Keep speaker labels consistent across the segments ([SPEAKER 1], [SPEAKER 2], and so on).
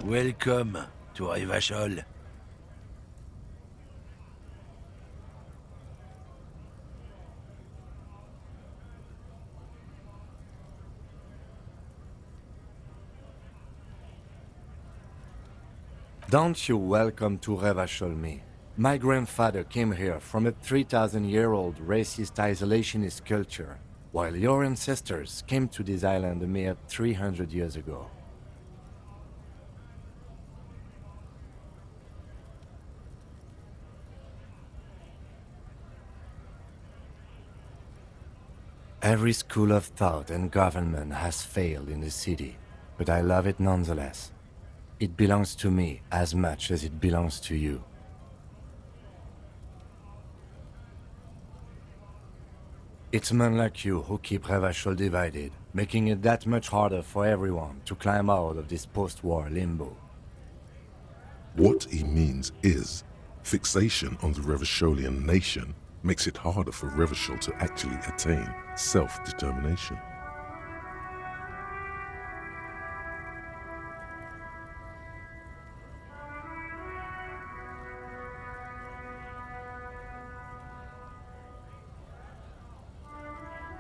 [SPEAKER 1] Welcome to Rivachol.
[SPEAKER 2] Don't you welcome to Revachol me. My grandfather came here from a 3,000-year-old racist isolationist culture, while your ancestors came to this island a mere 300 years ago. Every school of thought and government has failed in the city, but I love it nonetheless. It belongs to me as much as it belongs to you. It's men like you who keep Revachol divided, making it that much harder for everyone to climb out of this post-war limbo.
[SPEAKER 3] What he means is, fixation on the Revacholian nation makes it harder for Revachol to actually attain self-determination.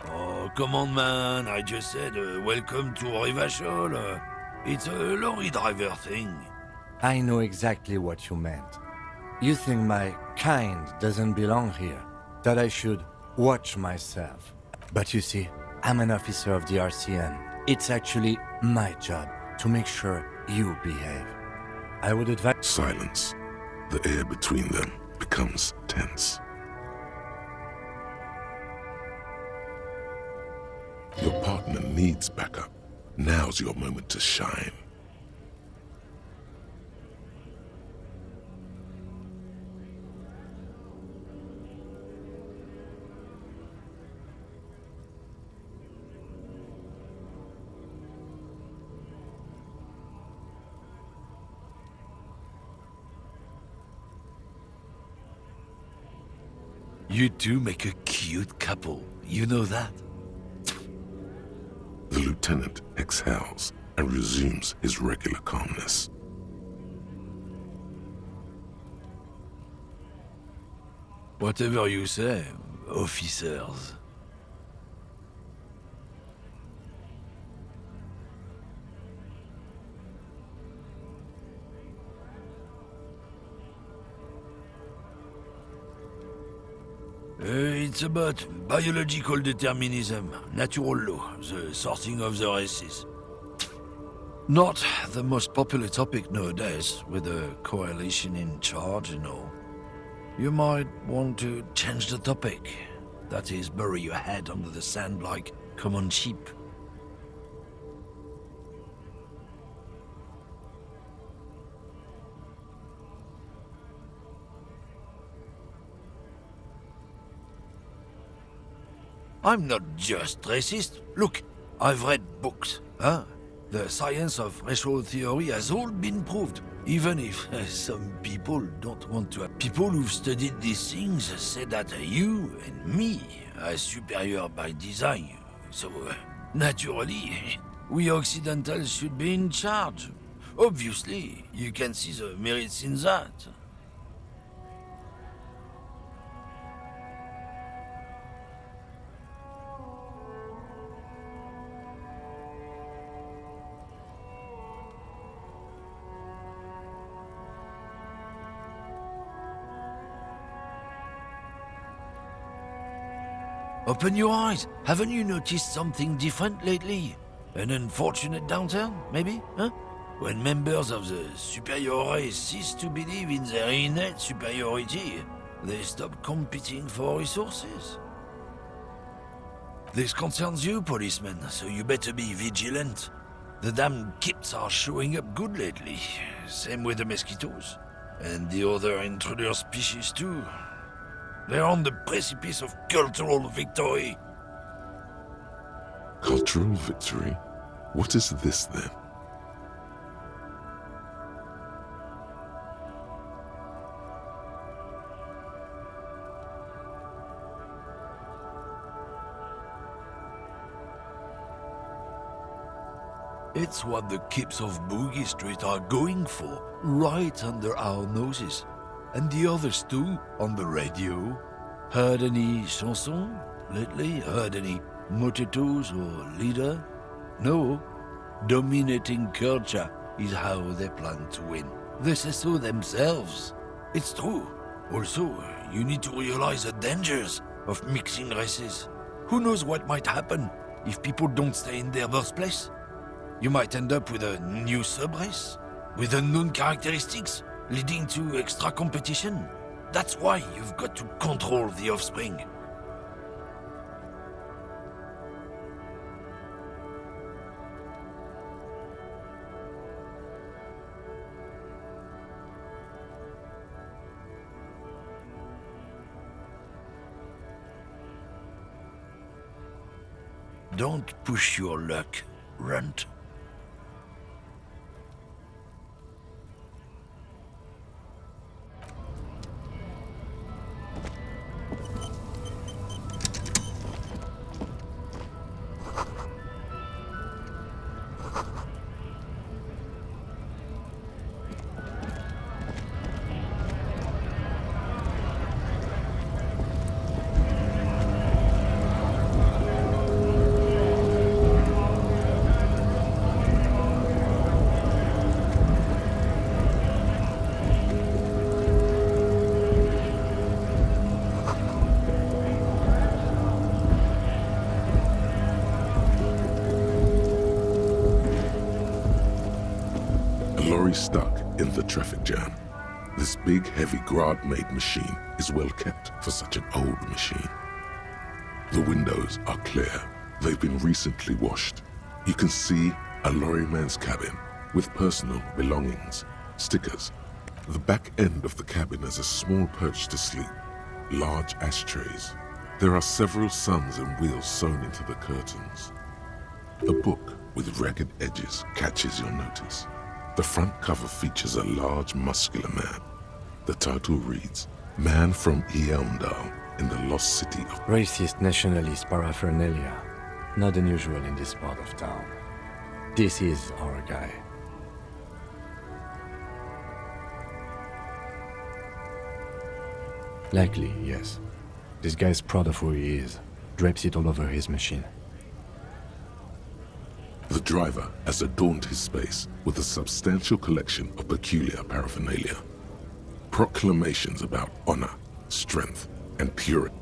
[SPEAKER 1] Oh, come on, man. I just said, welcome to Rivachol. It's a lorry driver thing.
[SPEAKER 2] I know exactly what you meant. You think my kind doesn't belong here, that I should watch myself. But you see, I'm an officer of the RCN. It's actually my job to make sure you behave. I would advise—
[SPEAKER 3] Silence. The air between them becomes tense. Your partner needs backup. Now's your moment to shine.
[SPEAKER 1] You two make a cute couple. You know that?
[SPEAKER 3] The lieutenant exhales and resumes his regular calmness.
[SPEAKER 1] Whatever you say, officers. It's about biological determinism, natural law, the sorting of the races. Not the most popular topic nowadays, with the coalition in charge and all. You might want to change the topic. That is, bury your head under the sand like common sheep. I'm not just racist. Look, I've read books, huh? The science of racial theory has all been proved, even if some people don't want to. People who've studied these things say that you and me are superior by design. So, naturally, we Occidentals should be in charge. Obviously, you can see the merits in that. Open your eyes. Haven't you noticed something different lately? An unfortunate downturn, maybe? Huh? When members of the superior race cease to believe in their innate superiority, they stop competing for resources. This concerns you, policeman, so you better be vigilant. The damned kids are showing up good lately. Same with the mosquitoes. And the other intruder species too. They're on the precipice of cultural victory.
[SPEAKER 3] Cultural victory? What is this then?
[SPEAKER 1] It's what the kips of Boogie Street are going for, right under our noses. And the others too, on the radio. Heard any chansons lately? Heard any motetos or leader? No. Dominating culture is how they plan to win. They say so themselves. It's true. Also, you need to realize the dangers of mixing races. Who knows what might happen if people don't stay in their birthplace? You might end up with a new sub-race, with unknown characteristics, leading to extra competition. That's why you've got to control the offspring. Don't push your luck, Runt.
[SPEAKER 3] Lorry stuck in the traffic jam. This big, heavy Grad-made machine is well kept for such an old machine. The windows are clear. They've been recently washed. You can see a lorryman's cabin with personal belongings, stickers. The back end of the cabin has a small perch to sleep, large ashtrays. There are several suns and wheels sewn into the curtains. A book with ragged edges catches your notice. The front cover features a large, muscular man. The title reads, Man from Elmdale in the Lost City of...
[SPEAKER 2] Racist nationalist paraphernalia. Not unusual in this part of town. This is our guy. Likely, yes. This guy's proud of who he is. Drapes it all over his machine.
[SPEAKER 3] The driver has adorned his space with a substantial collection of peculiar paraphernalia. Proclamations about honor, strength, and purity.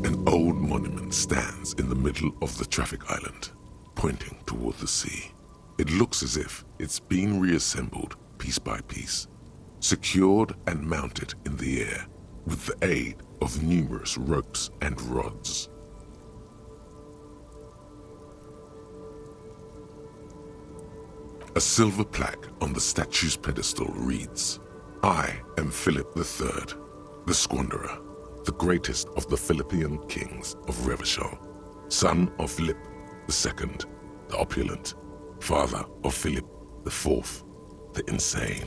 [SPEAKER 3] An old monument stands in the middle of the traffic island, pointing toward the sea. It looks as if it's been reassembled piece by piece, secured and mounted in the air with the aid of numerous ropes and rods. A silver plaque on the statue's pedestal reads, I am Philip III, the Squanderer, the greatest of the Philippian kings of Revachol, son of Philip II, the opulent, father of Philip IV, the insane.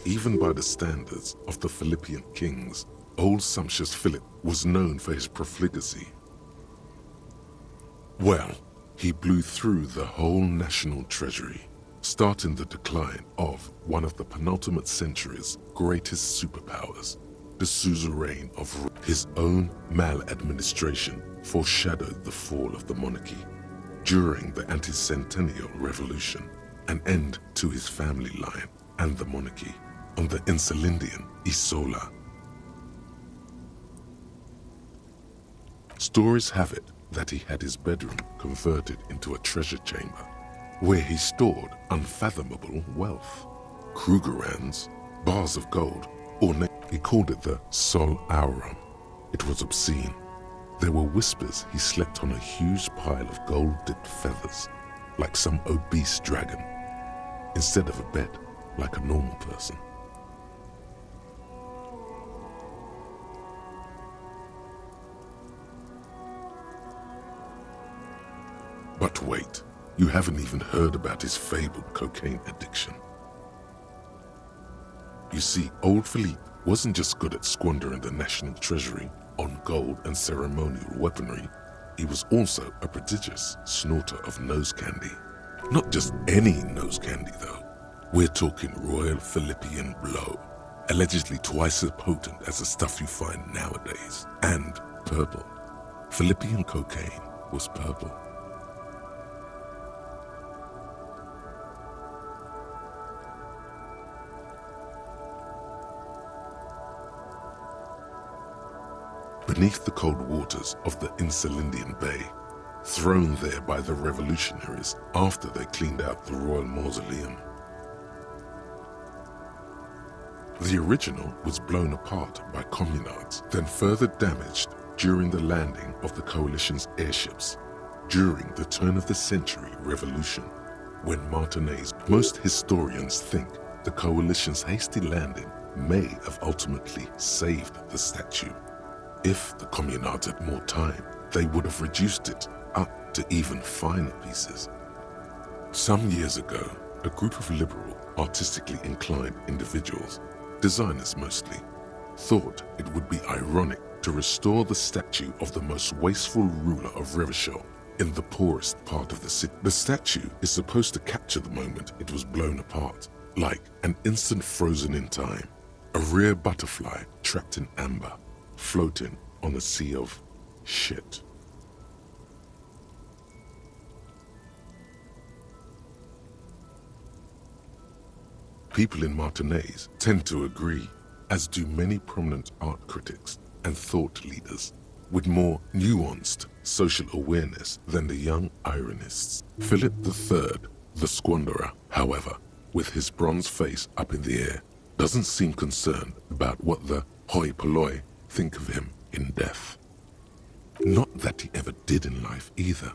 [SPEAKER 3] Even by the standards of the Philippian kings, old sumptuous Philip was known for his profligacy. Well, he blew through the whole national treasury, starting the decline of one of the penultimate century's greatest superpowers. The suzerain of his own maladministration foreshadowed the fall of the monarchy. During the anti-centennial revolution, an end to his family line and the monarchy on the Insulindian Isola. Stories have it that he had his bedroom converted into a treasure chamber where he stored unfathomable wealth. Krugerrands, bars of gold, or he called it the Sol Aurum. It was obscene. There were whispers he slept on a huge pile of gold-dipped feathers, like some obese dragon, instead of a bed, like a normal person. But wait, you haven't even heard about his fabled cocaine addiction. You see, old Philippe wasn't just good at squandering the national treasury on gold and ceremonial weaponry, he was also a prodigious snorter of nose candy. Not just any nose candy though. We're talking Royal Philippian Blow, allegedly twice as potent as the stuff you find nowadays, and purple. Philippian cocaine was purple. Beneath the cold waters of the Insulindian Bay, thrown there by the revolutionaries after they cleaned out the royal mausoleum. The original was blown apart by communards, then further damaged during the landing of the coalition's airships during the turn-of-the-century revolution, when Martinez. Most historians think the coalition's hasty landing may have ultimately saved the statue. If the communards had more time, they would have reduced it up to even finer pieces. Some years ago, a group of liberal, artistically inclined individuals, designers mostly, thought it would be ironic to restore the statue of the most wasteful ruler of Revachol in the poorest part of the city. The statue is supposed to capture the moment it was blown apart, like an instant frozen in time, a rare butterfly trapped in amber, floating on a sea of shit. People in Martinez tend to agree, as do many prominent art critics and thought leaders with more nuanced social awareness than the young ironists. Philip III, the squanderer, however, with his bronze face up in the air, doesn't seem concerned about what the hoi polloi think of him in death. Not that he ever did in life either.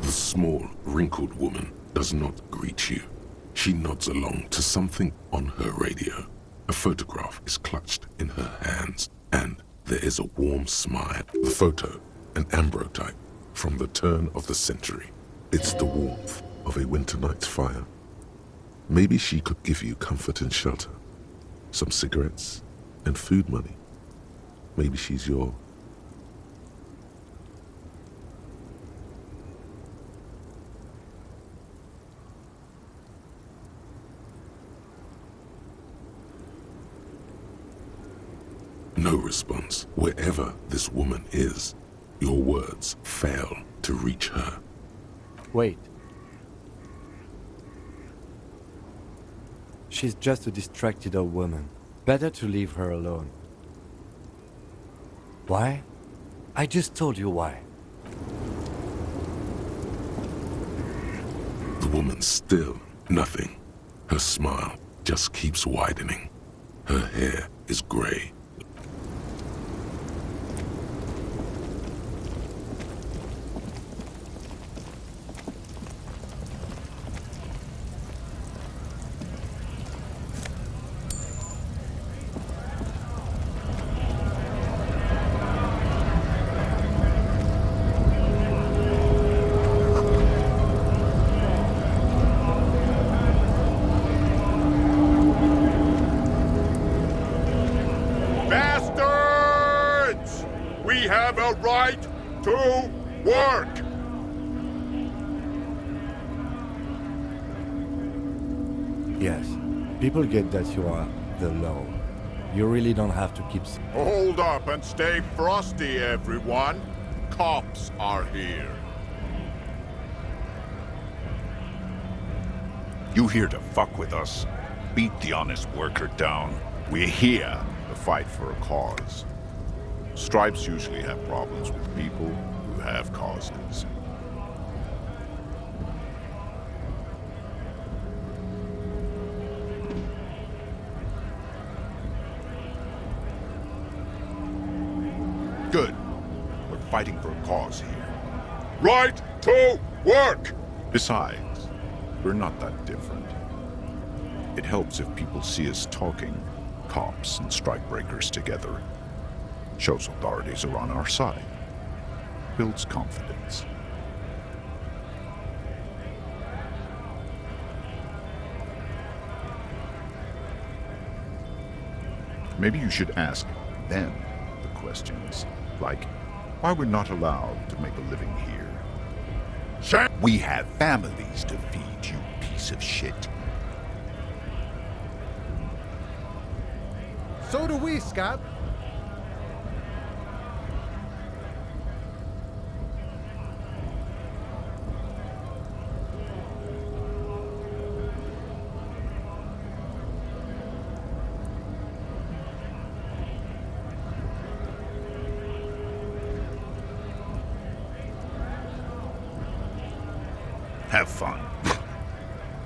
[SPEAKER 3] The small, wrinkled woman does not greet you. She nods along to something on her radio. A photograph is clutched in her hands, and there is a warm smile. The photo, an ambrotype from the turn of the century. It's the warmth of a winter night's fire. Maybe she could give you comfort and shelter, some cigarettes and food money. Maybe she's your... No response. Wherever this woman is, your words fail to reach her.
[SPEAKER 2] Wait. She's just a distracted old woman. Better to leave her alone. Why? I just told you why.
[SPEAKER 3] The woman still nothing. Her smile just keeps widening. Her hair is gray.
[SPEAKER 4] Bastards! We have a right to work!
[SPEAKER 2] Yes, people get that you are the law. You really don't have to keep...
[SPEAKER 4] Hold up and stay frosty, everyone. Cops are here. You here to fuck with us? Beat the honest worker down. We're here to fight for a cause. Stripes usually have problems with people who have causes. Good. We're fighting for a cause here. Right to work! Besides, we're not that different. It helps if people see us talking, cops and strikebreakers together. Shows authorities are on our side. Builds confidence. Maybe you should ask them the questions, like why we're not allowed to make a living here. We have families to feed, you piece of shit.
[SPEAKER 5] So do we, Scott.
[SPEAKER 4] Have fun.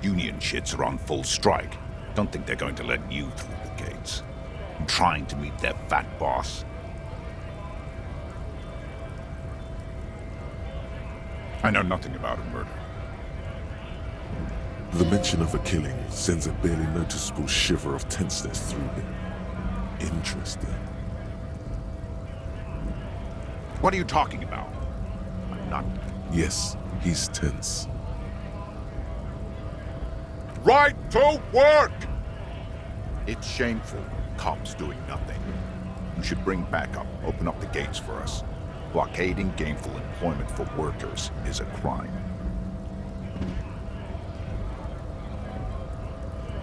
[SPEAKER 4] Union shits are on full strike. Don't think they're going to let you through the gates. I'm trying to meet their fat boss. I know nothing about a murder.
[SPEAKER 3] The mention of a killing sends a barely noticeable shiver of tenseness through him. Interesting.
[SPEAKER 4] What are you talking about? I'm not...
[SPEAKER 3] Yes, he's tense.
[SPEAKER 4] Right to work! It's shameful. Cops doing nothing. You should bring backup. Open up the gates for us. Blockading gainful employment for workers is a crime.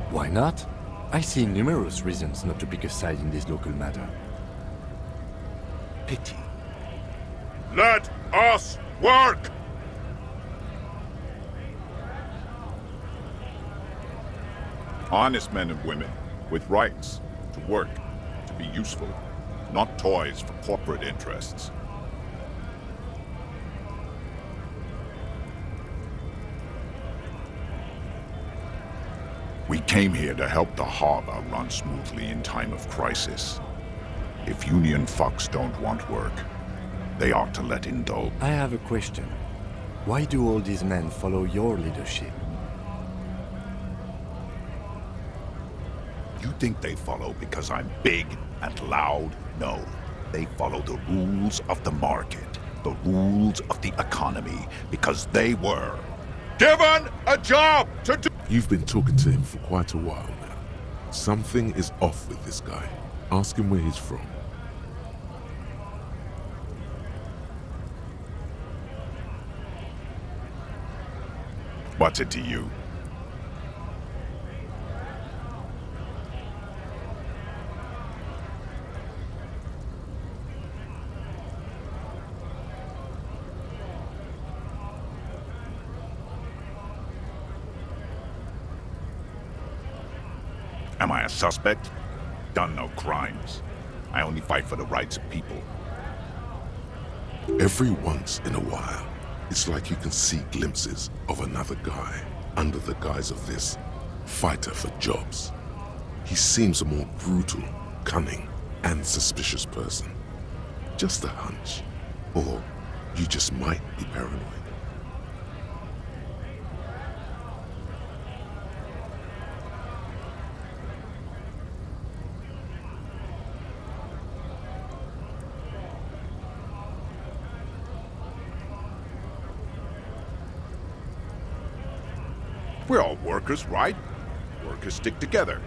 [SPEAKER 2] Why not? I see numerous reasons not to pick a side in this local matter.
[SPEAKER 4] Pity.
[SPEAKER 3] Let us work!
[SPEAKER 4] Honest men and women with rights to work, to be useful, not toys for corporate interests. We came here to help the harbor run smoothly in time of crisis. If Union fucks don't want work, they ought to let indulge.
[SPEAKER 2] I have a question. Why do all these men follow your leadership?
[SPEAKER 4] You think they follow because I'm big and loud? No. They follow the rules of the market, the rules of the economy, because they were given a job to do.
[SPEAKER 3] You've been talking to him for quite a while now. Something is off with this guy. Ask him where he's from.
[SPEAKER 4] What's it to you? Am I a suspect? Done no crimes. I only fight for the rights of people.
[SPEAKER 3] Every once in a while, it's like you can see glimpses of another guy under the guise of this fighter for jobs. He seems a more brutal, cunning, and suspicious person. Just a hunch. Or you just might be paranoid.
[SPEAKER 4] We're all workers, right? Workers stick together.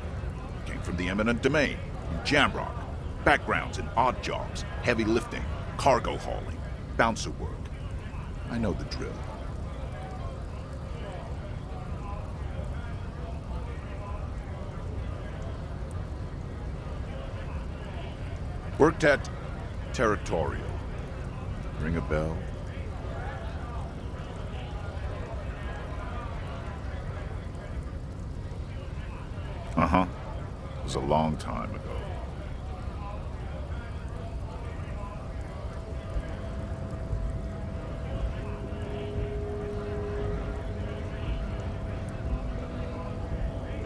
[SPEAKER 4] Came from the eminent domain, in Jamrock. Backgrounds in odd jobs, heavy lifting, cargo hauling, bouncer work. I know the drill. Worked at Territorial. Ring a bell? Uh-huh. It was a long time ago.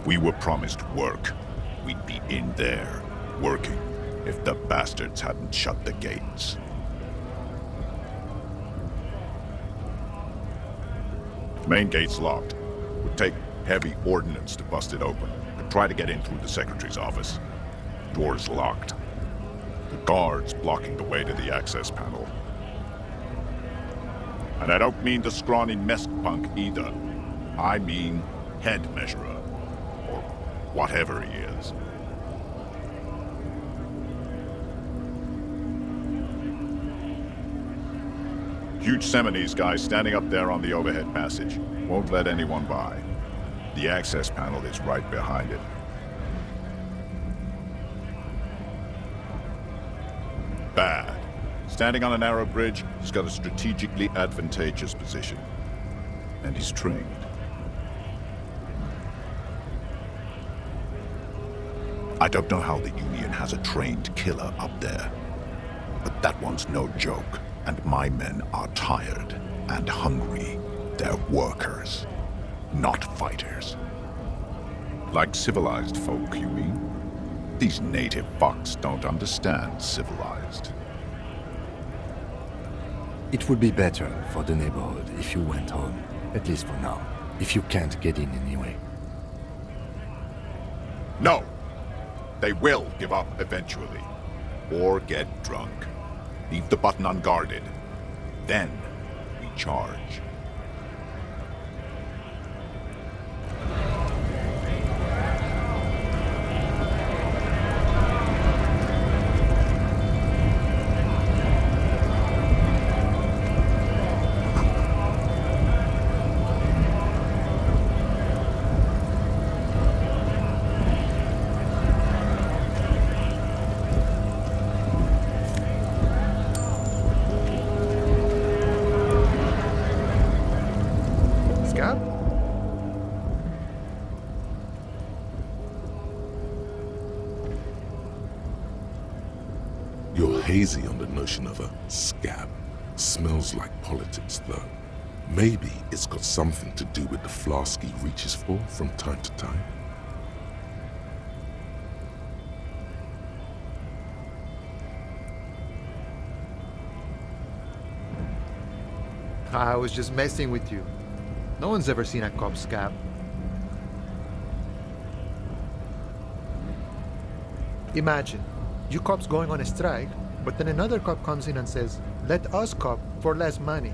[SPEAKER 4] We were promised work. We'd be in there, working, if the bastards hadn't shut the gates. Main gate's locked. Would take heavy ordnance to bust it open. Could try to get in through the secretary's office. Door's locked. The guard's blocking the way to the access panel. And I don't mean the scrawny mesk punk either. I mean head measurer. Or whatever he is. Huge Seminese guy standing up there on the overhead passage. Won't let anyone by. The access panel is right behind it. Bad. Standing on a narrow bridge, he's got a strategically advantageous position. And he's trained. I don't know how the Union has a trained killer up there. But that one's no joke. And my men are tired and hungry. They're workers, not fighters. Like civilized folk, you mean? These native fucks don't understand civilized.
[SPEAKER 2] It would be better for the neighborhood if you went home, at least for now, if you can't get in anyway.
[SPEAKER 4] No! They will give up eventually. Or get drunk. Leave the button unguarded. Then we charge.
[SPEAKER 3] You're hazy on the notion of a scab. Smells like politics, though. Maybe it's got something to do with the flask he reaches for from time to time.
[SPEAKER 5] I was just messing with you. No one's ever seen a cop scab. Imagine, you cops going on a strike, but then another cop comes in and says, "Let us cop for less money."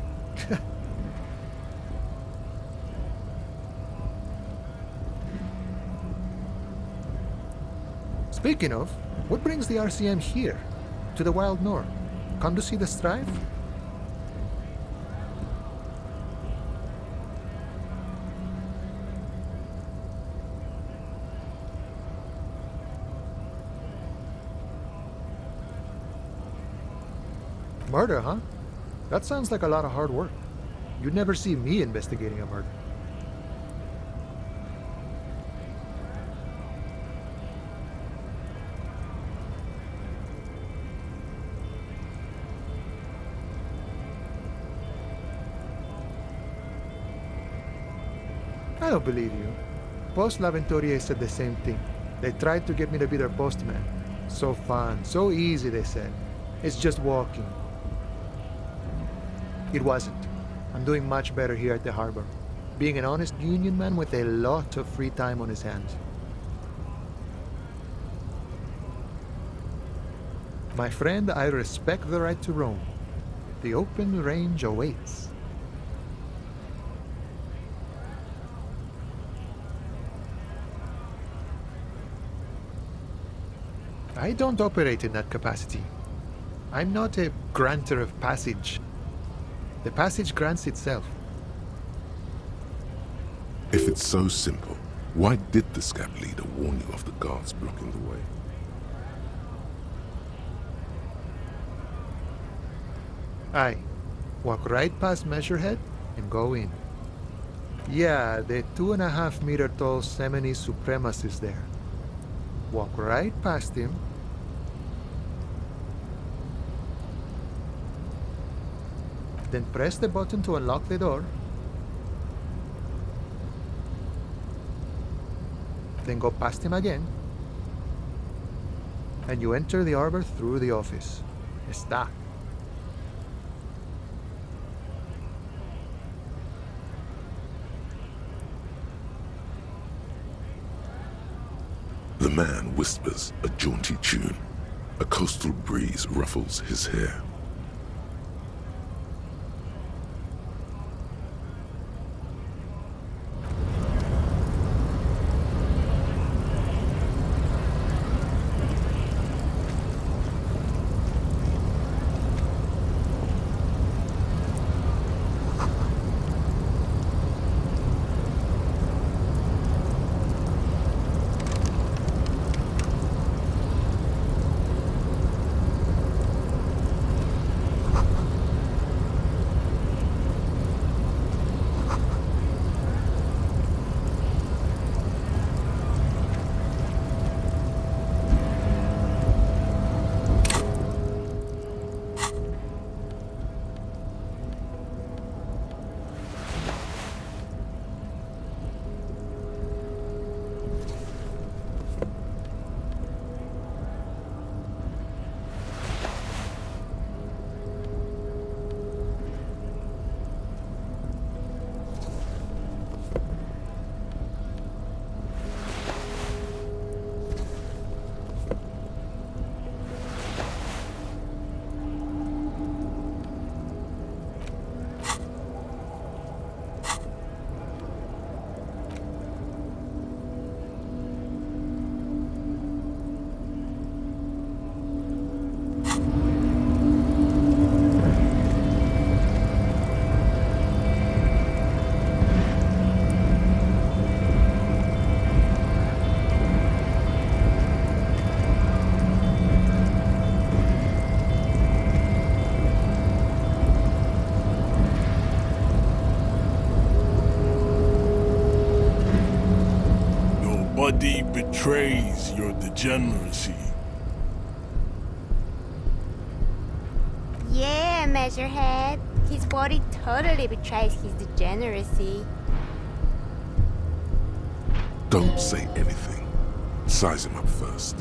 [SPEAKER 5] Speaking of, what brings the RCM here, to the Wild North? Come to see the strife? Murder, huh? That sounds like a lot of hard work. You'd never see me investigating a murder. I don't believe you. Post L'Aventurier said the same thing. They tried to get me to be their postman. So fun, so easy, they said. It's just walking. It wasn't. I'm doing much better here at the harbor. Being an honest union man with a lot of free time on his hands. My friend, I respect the right to roam. The open range awaits. I don't operate in that capacity. I'm not a granter of passage. The passage grants itself.
[SPEAKER 3] If it's so simple, why did the scab leader warn you of the guards blocking the way?
[SPEAKER 5] Aye. Walk right past Measurehead and go in. Yeah, the 2.5-meter tall Semini supremacist there. Walk right past him. Then press the button to unlock the door. Then go past him again. And you enter the arbor through the office. Está.
[SPEAKER 3] The man whispers a jaunty tune. A coastal breeze ruffles his hair.
[SPEAKER 6] Body betrays your degeneracy.
[SPEAKER 7] Yeah, Measurehead. His body totally betrays his degeneracy.
[SPEAKER 3] Don't say anything. Size him up first.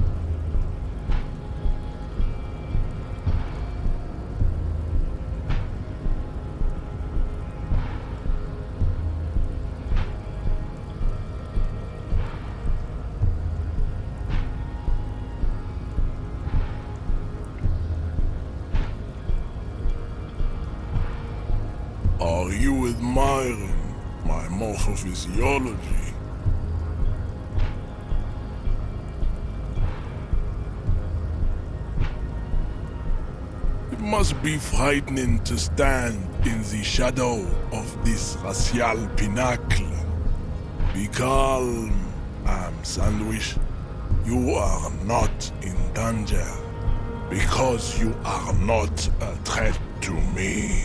[SPEAKER 6] Are you admiring my morphophysiology? It must be frightening to stand in the shadow of this racial pinnacle. Be calm, Sandwich. You are not in danger, because you are not a threat to me.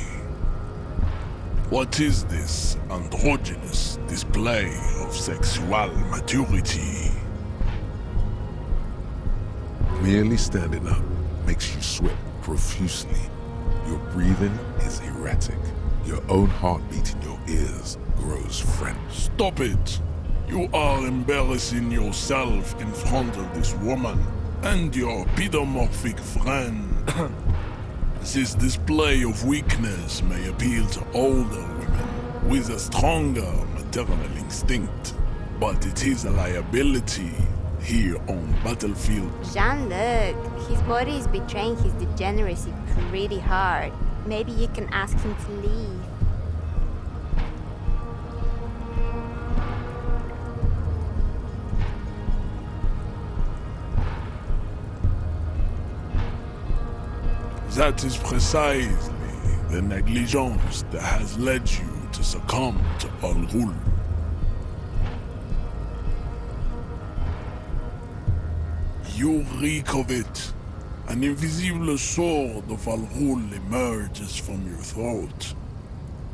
[SPEAKER 6] What is this androgynous display of sexual maturity?
[SPEAKER 3] Merely standing up makes you sweat profusely. Your breathing is erratic. Your own heartbeat in your ears grows frantic.
[SPEAKER 6] Stop it! You are embarrassing yourself in front of this woman and your pedomorphic friend. This display of weakness may appeal to older women with a stronger maternal instinct, but it is a liability here on Battlefield.
[SPEAKER 7] Jean-Luc, his body is betraying his degeneracy pretty hard. Maybe you can ask him to leave.
[SPEAKER 6] That is precisely the negligence that has led you to succumb to Al Ghul. You reek of it. An invisible sword of Al Ghul emerges from your throat.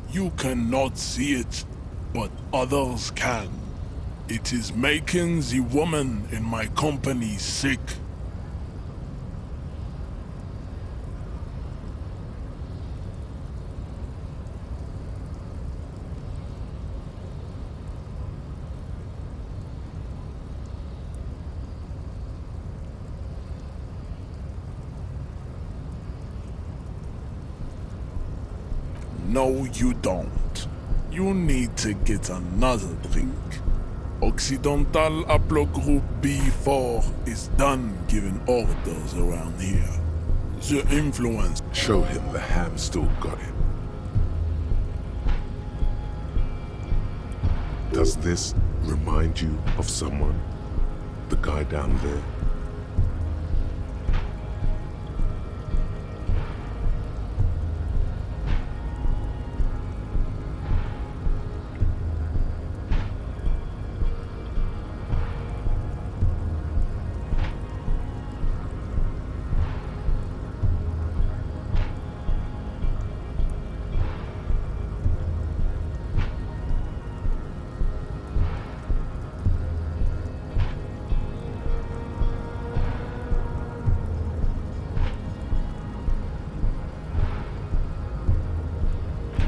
[SPEAKER 6] You cannot see it, but others can. It is making the woman in my company sick. No, you don't. You need to get another drink. Occidental Haplogroup B4 is done giving orders around here. The influence.
[SPEAKER 3] Show him the ham still got it. Does this remind you of someone? The guy down there?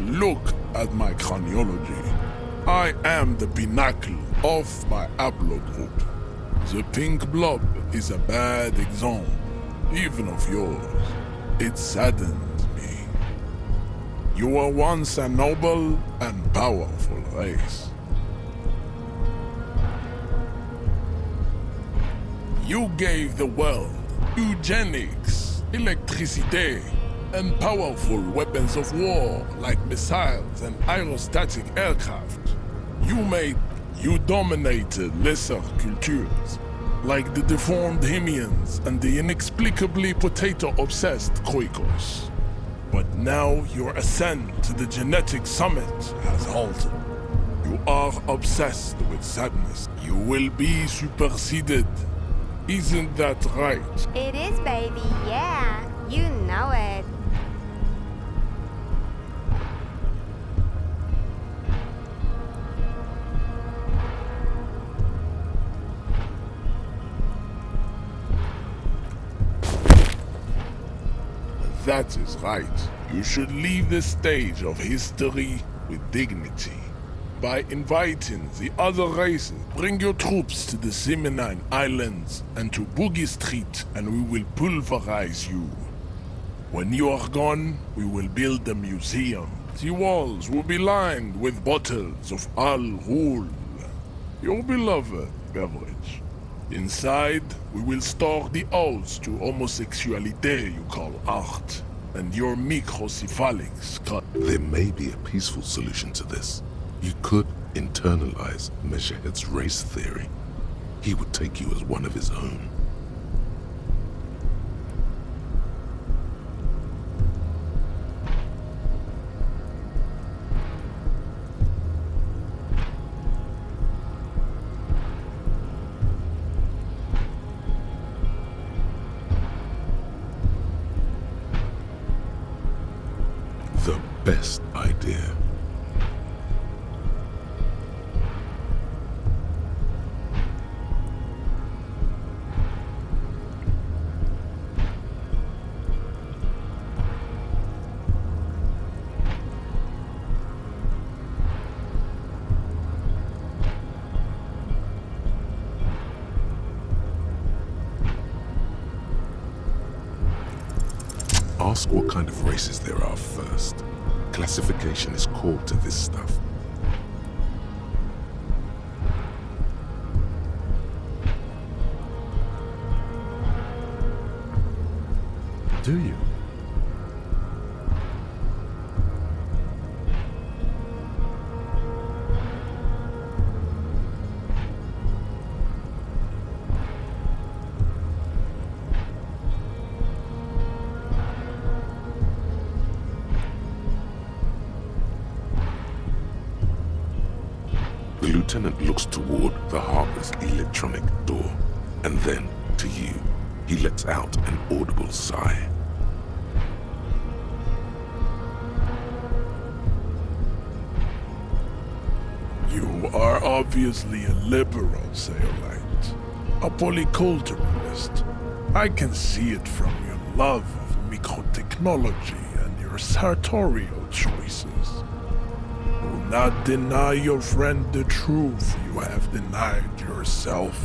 [SPEAKER 6] Look at my chronology. I am the pinnacle of my haplogroup. The pink blob is a bad example, even of yours. It saddens me. You were once a noble and powerful race. You gave the world eugenics, electricity, and powerful weapons of war like missiles and aerostatic aircraft. You dominated lesser cultures, like the deformed Hemians and the inexplicably potato-obsessed Kroikos. But now your ascent to the genetic summit has halted. You are obsessed with sadness. You will be superseded. Isn't that right?
[SPEAKER 7] It is, baby, yeah. You know it.
[SPEAKER 6] That is right. You should leave the stage of history with dignity. By inviting the other races, bring your troops to the Seminine Islands and to Boogie Street, and we will pulverize you. When you are gone, we will build a museum. The walls will be lined with bottles of Al Ghul, your beloved beverage. Inside, we will store the odes to homosexuality you call art, and your microcephalic skull.
[SPEAKER 3] There may be a peaceful solution to this. You could internalize Meshahed's race theory. He would take you as one of his own. The best idea. Ask what kind of races there are first. Classification is core to this stuff.
[SPEAKER 2] Do you?
[SPEAKER 3] The lieutenant looks toward the harbor's electronic door, and then to you. He lets out an audible sigh.
[SPEAKER 6] You are obviously a liberal, Sayolite. A polyculturalist. I can see it from your love of microtechnology and your sartorial choices. Do not deny your friend the truth you have denied yourself.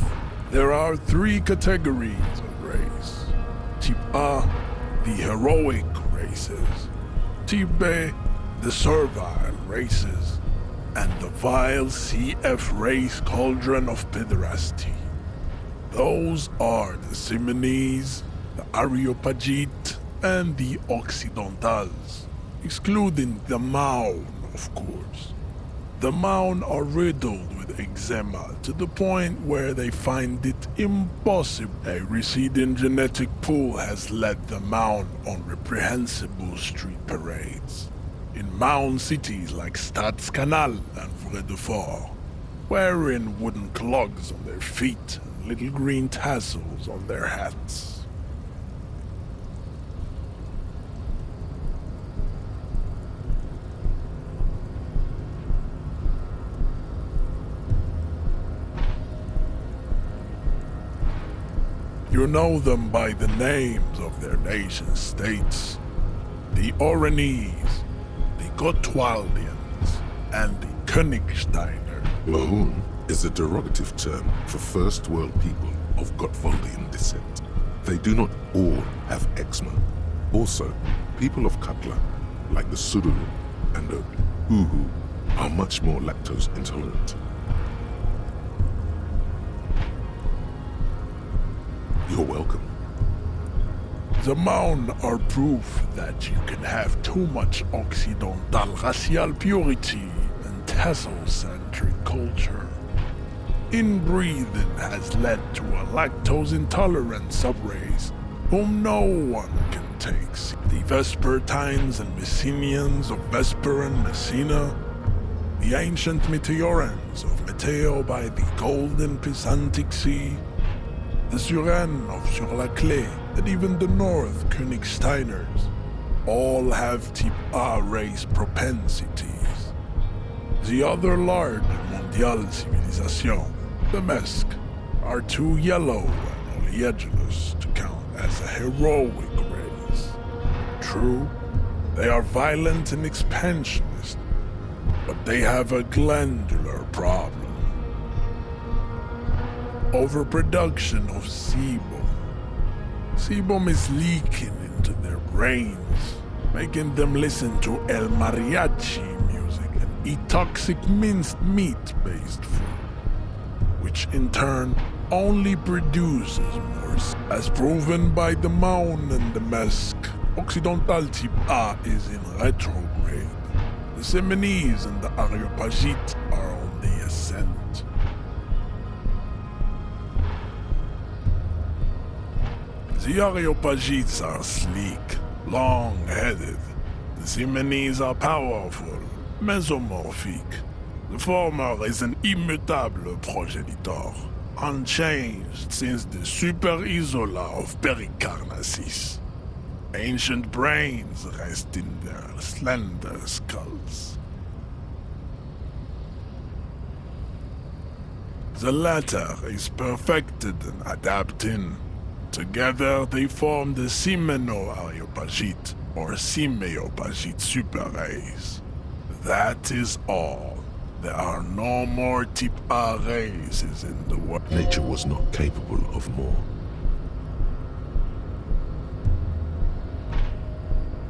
[SPEAKER 6] There are 3 categories of race. Type A, the heroic races. Type B, the servile races. And the vile CF race cauldron of pederasty. Those are the Simonese, the Areopagite, and the Occidentals, excluding the Maun, of course. The Maun are riddled with eczema to the point where they find it impossible. A receding genetic pool has led the Maun on reprehensible street parades. In Maun cities like Stadskanal and Vredefort, wearing wooden clogs on their feet and little green tassels on their hats. You know them by the names of their nation states. The Oranese, the Gotwaldians, and the Königsteiner.
[SPEAKER 3] Mahun is a derogative term for First World people of Gotwaldian descent. They do not all have eczema. Also, people of Katla, like the Sururu and the Uhu, are much more lactose intolerant. You're welcome.
[SPEAKER 6] The Maun are proof that you can have too much Occidental racial purity and tassel-centric culture. Inbreeding has led to a lactose-intolerant subrace whom no one can take. The Vespertines and Messenians of Vesper and Messina, the ancient Meteorans of Meteo by the golden Pisantic Sea, the Suren of Sur-la-Clé, and even the North Königsteiners, all have Type A race propensities. The other large Mondial civilization, the Mesk, are too yellow and oleaginous to count as a heroic race. True, they are violent and expansionist, but they have a glandular problem. Overproduction of sebum. Sebum is leaking into their brains, making them listen to El Mariachi music and eat toxic minced meat-based food, which in turn only produces more. As proven by the Maun and the Mesk, Occidental Type A is in retrograde. The Simonese and the Areopagite are on the ascent. The Areopagites are sleek, long-headed. The Simonese are powerful, mesomorphic. The former is an immutable progenitor, unchanged since the Super Isola of Pericarnassus. Ancient brains rest in their slender skulls. The latter is perfected and adapting. Together they form the Simeno-Areopagite or Simeopagite super race. That is all. There are no more Type A races in the world.
[SPEAKER 3] Nature was not capable of more.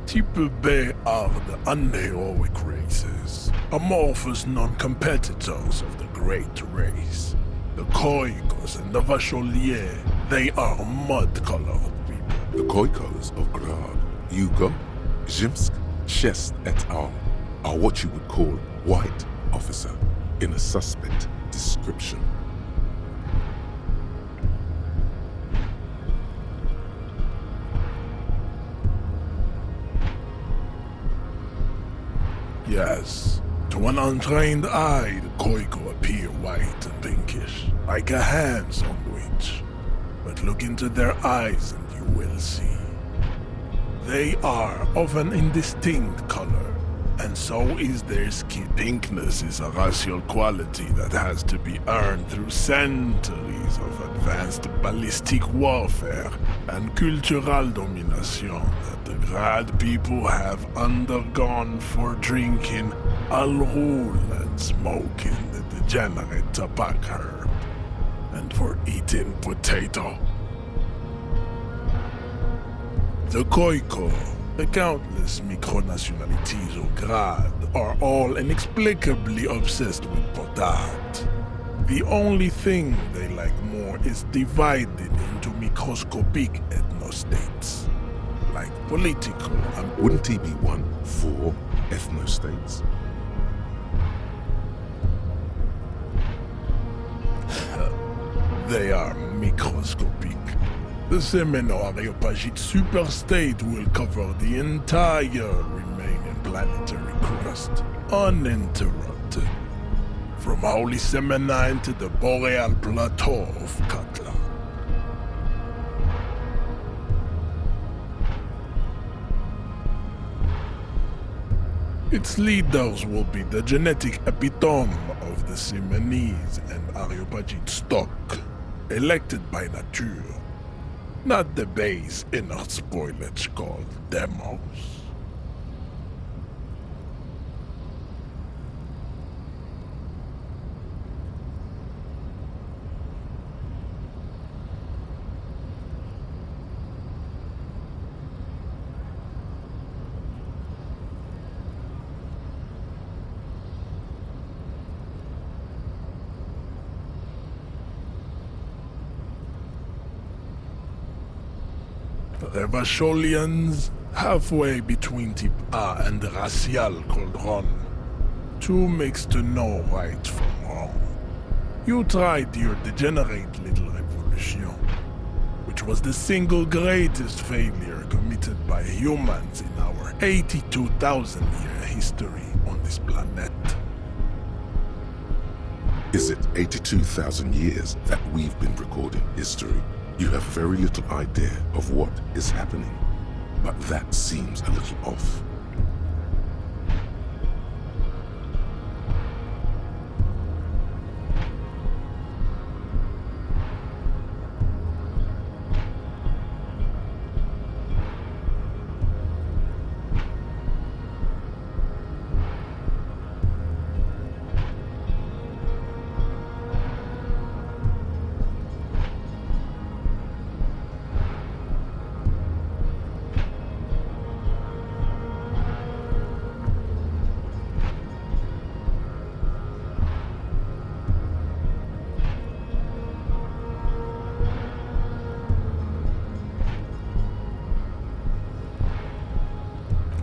[SPEAKER 6] Type B are the unheroic races, amorphous non-competitors of the great race. The Khoikos and the Vacholier, they are mud-colored people.
[SPEAKER 3] The Khoikos of Grad, Yugo, Zhimsk, Shest et al. Are what you would call white officer in a suspect description.
[SPEAKER 6] Yes, to an untrained eye, the Khoiko appear white and pinkish, like a ham sandwich. But look into their eyes and you will see. They are of an indistinct color, and so is their skin. Pinkness is a racial quality that has to be earned through centuries of advanced ballistic warfare and cultural domination that the Grad people have undergone for drinking alcohol and smoking the degenerate tobacco herb, and for eating potato. The Koiko, the countless micronationalities of Grad, are all inexplicably obsessed with potat. The only thing they like more is dividing into microscopic ethnostates, like political and...
[SPEAKER 3] Wouldn't he be one for ethnostates?
[SPEAKER 6] They are microscopic. The Semeno-Areopagite superstate will cover the entire remaining planetary crust, uninterrupted, from Holy Semenine to the Boreal Plateau of Katla. Its leaders will be the genetic epitome of the Semenese and Areopagite stock, elected by nature, not the base inner spoilage called demos. Revacholians, halfway between Type A and the Racial Cauldron. Two makes to know right from wrong. You tried your degenerate little revolution, which was the single greatest failure committed by humans in our 82,000-year history on this planet.
[SPEAKER 3] Is it 82,000 years that we've been recording history? You have very little idea of what is happening, but that seems a little off.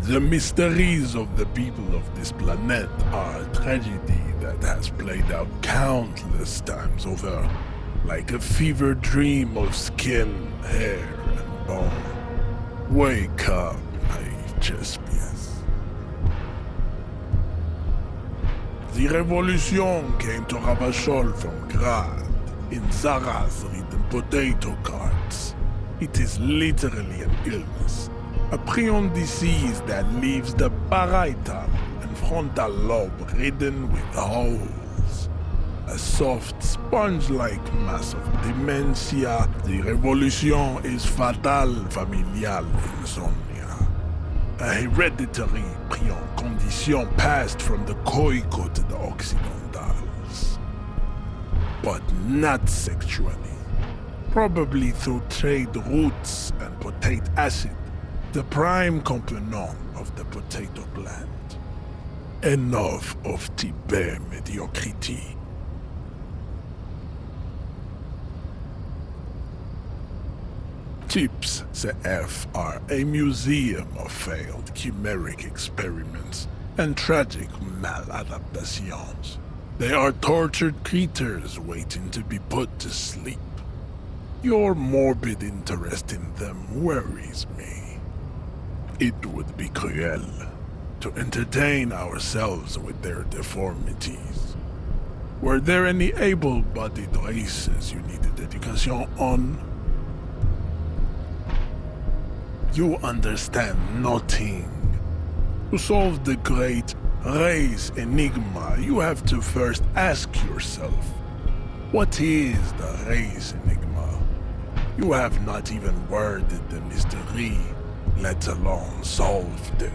[SPEAKER 6] The mysteries of the people of this planet are a tragedy that has played out countless times over, like a fever dream of skin, hair, and bone. Wake up, naive Chespius. The revolution came to Ravachol from Grad, in Zara's ridden potato carts. It is literally an illness. A prion disease that leaves the parietal and frontal lobe ridden with holes. A soft, sponge-like mass of dementia. The revolution is fatal familial insomnia. A hereditary prion condition passed from the Koiko to the Occidentals. But not sexually. Probably through trade routes and potate acid, the prime component of the potato plant. Enough of Tibet mediocrity. Tips CF are a museum of failed chimeric experiments and tragic maladaptations. They are tortured creatures waiting to be put to sleep. Your morbid interest in them worries me. It would be cruel to entertain ourselves with their deformities. Were there any able-bodied races you needed education on? You understand nothing. To solve the great race enigma, you have to first ask yourself, what is the race enigma? You have not even worded the mystery, let alone solved it.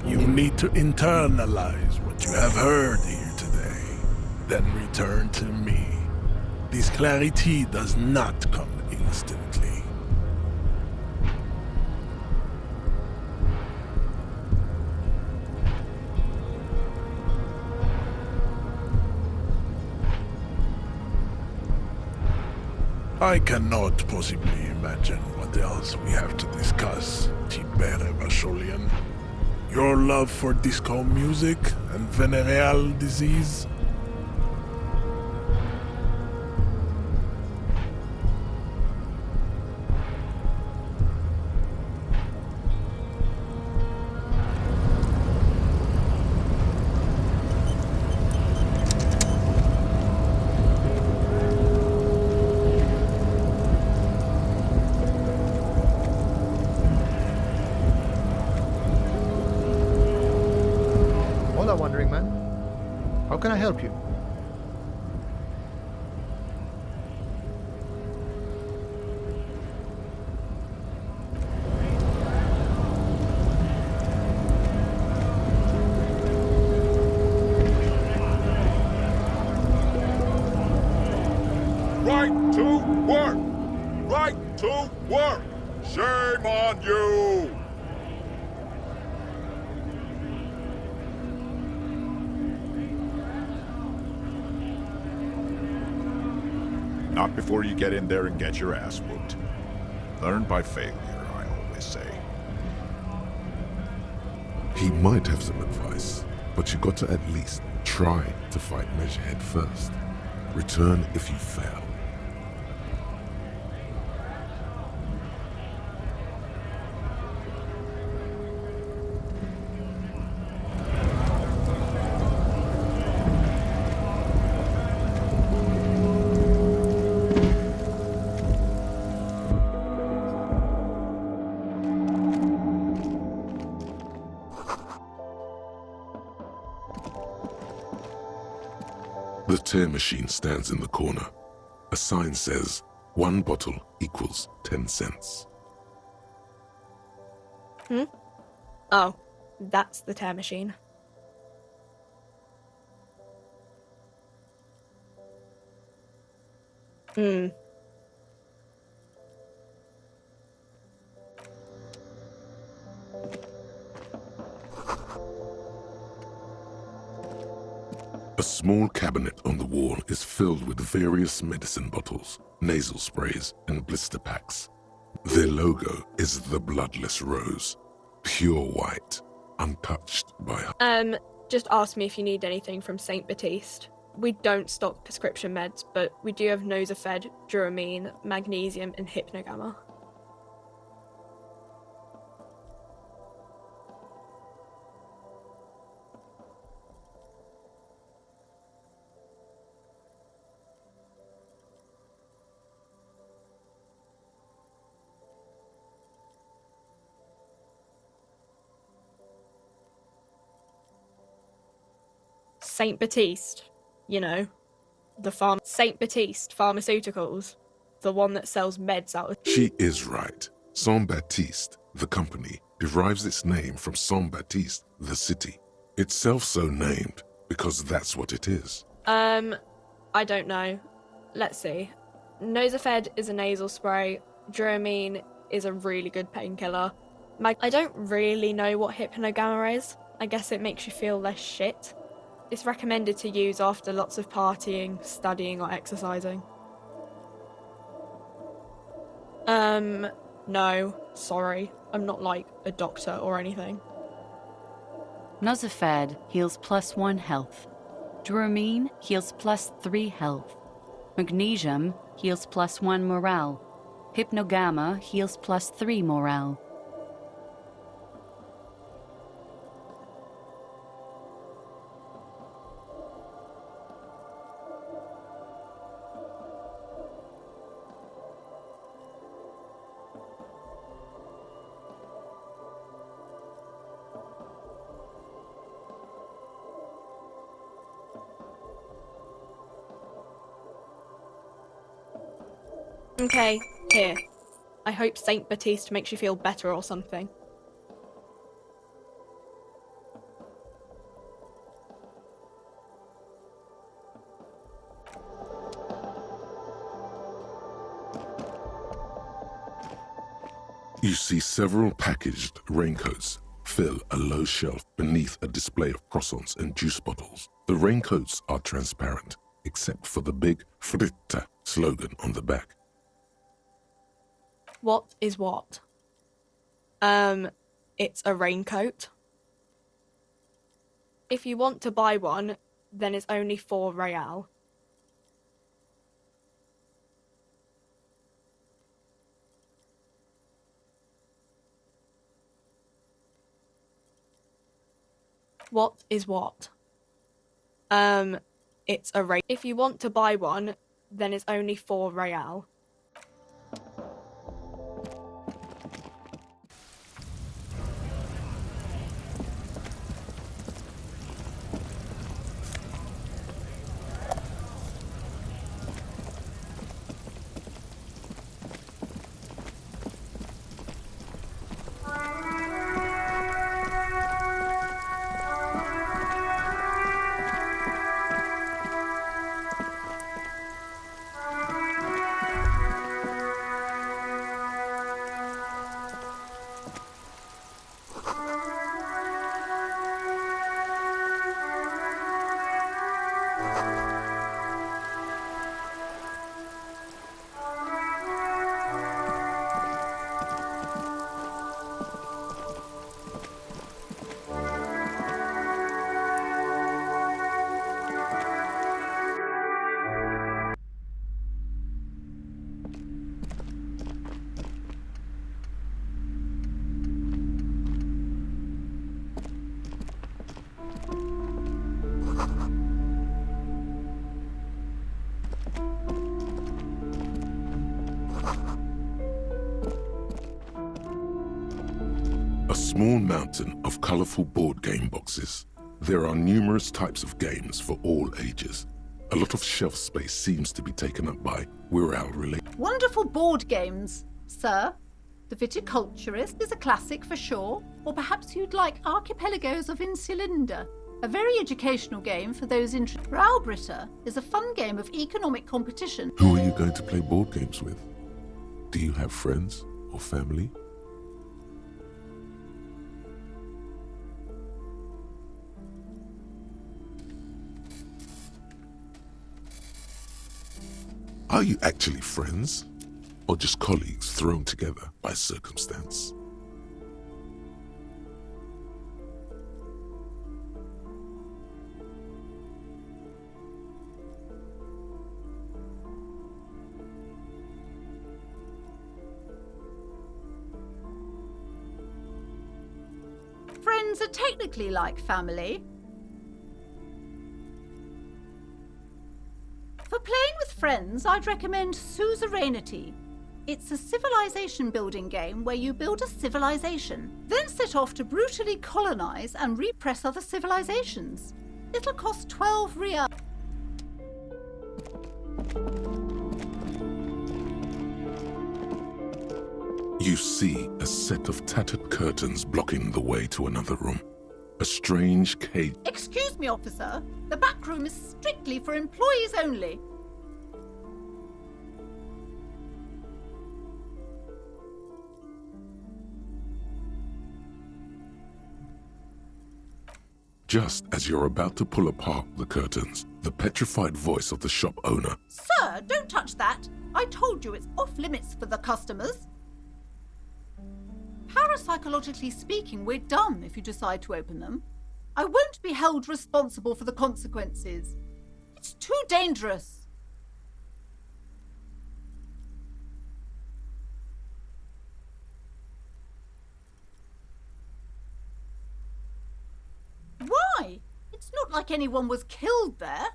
[SPEAKER 6] You need to internalize what you have heard here today, then return to me. This clarity does not come instantly. I cannot possibly imagine what else we have to discuss, Tibere Vasholian. Your love for disco music and venereal disease?
[SPEAKER 5] Hola, Wandering Man. How can I help you?
[SPEAKER 4] Right to work! Right to work! Shame on you! Not before you get in there and get your ass whooped. Learn by failure, I always say.
[SPEAKER 3] He might have some advice, but you got to at least try to fight Measurehead first. Return if you fail. The tear machine stands in the corner. A sign says, 1 bottle equals 10 cents.
[SPEAKER 8] Oh, that's the tear machine.
[SPEAKER 3] A small cabinet on the wall is filled with various medicine bottles, nasal sprays, and blister packs. Their logo is the bloodless rose, pure white, untouched by...
[SPEAKER 8] Just ask me if you need anything from St. Baptiste. We don't stock prescription meds, but we do have Nosafed, Duramine, Magnesium, and Hypnogamma. St. Baptiste, you know, St. Baptiste Pharmaceuticals, the one that sells meds out of...
[SPEAKER 3] She is right. Saint Baptiste, the company, derives its name from Saint Baptiste, the city. Itself so named because that's what it is.
[SPEAKER 8] I don't know. Let's see. Nosafed is a nasal spray. Duramine is a really good painkiller. I don't really know what Hypnogamma is. I guess it makes you feel less shit. It's recommended to use after lots of partying, studying, or exercising. No, sorry. I'm not like a doctor or anything.
[SPEAKER 9] Nosafed heals +1 health. Duramine heals +3 health. Magnesium heals +1 morale. Hypnogamma heals +3 morale.
[SPEAKER 8] Okay, here. I hope Saint Baptiste makes you feel better or something.
[SPEAKER 3] You see several packaged raincoats fill a low shelf beneath a display of croissants and juice bottles. The raincoats are transparent, except for the big Fritta slogan on the back.
[SPEAKER 8] What is what? It's a raincoat. If you want to buy one, then it's only 4 real. What is what? It's a rain. If you want to buy one, then it's only 4 real.
[SPEAKER 3] A small mountain of colorful board game boxes. There are numerous types of games for all ages. A lot of shelf space seems to be taken up by Wirral-related.
[SPEAKER 10] Wonderful board games, sir. The Viticulturist is a classic for sure, or perhaps you'd like Archipelagos of Insulinda, a very educational game for those interested. Raubritter is a fun game of economic competition.
[SPEAKER 3] Who are you going to play board games with? Do you have friends or family? Are you actually friends? Or just colleagues thrown together by circumstance?
[SPEAKER 10] Friends are technically like family. For playing with friends, I'd recommend Suzerainty. It's a civilization building game where you build a civilization, then set off to brutally colonize and repress other civilizations. It'll cost 12 real.
[SPEAKER 3] You see a set of tattered curtains blocking the way to another room. A strange cage.
[SPEAKER 10] Excuse me, officer. The back room is strictly for employees only.
[SPEAKER 3] Just as you're about to pull apart the curtains, the petrified voice of the shop owner.
[SPEAKER 10] Sir, don't touch that. I told you it's off limits for the customers. Parapsychologically speaking, we're done if you decide to open them. I won't be held responsible for the consequences. It's too dangerous. Why? It's not like anyone was killed there.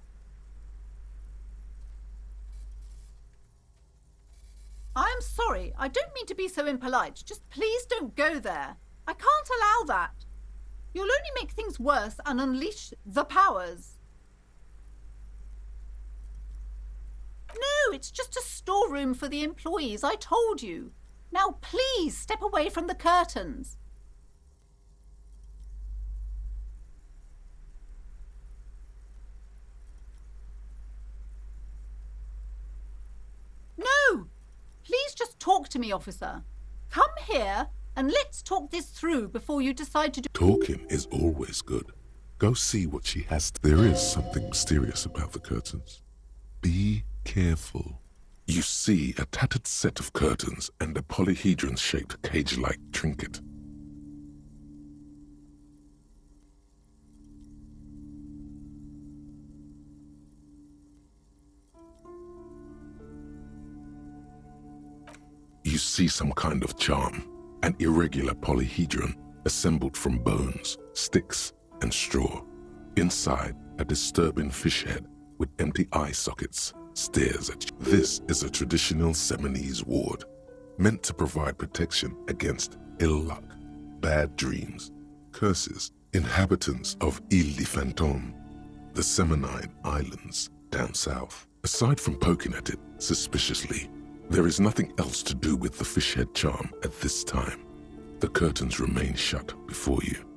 [SPEAKER 10] I'm sorry, I don't mean to be so impolite. Just please don't go there. I can't allow that. You'll only make things worse and unleash the powers. No, it's just a storeroom for the employees, I told you. Now please step away from the curtains. No! Please just talk to me, officer. Come here and let's talk this through before you decide to do...
[SPEAKER 3] Talking is always good. Go see what she has. There is something mysterious about the curtains. Be careful. You see a tattered set of curtains and a polyhedron-shaped cage-like trinket. You see some kind of charm, an irregular polyhedron assembled from bones, sticks, and straw. Inside, a disturbing fish head with empty eye sockets stares at you. This is a traditional Seminese ward, meant to provide protection against ill luck, bad dreams, curses. Inhabitants of Île de Fantôme, the Seminine Islands down south. Aside from poking at it suspiciously, there is nothing else to do with the fish head charm at this time. The curtains remain shut before you.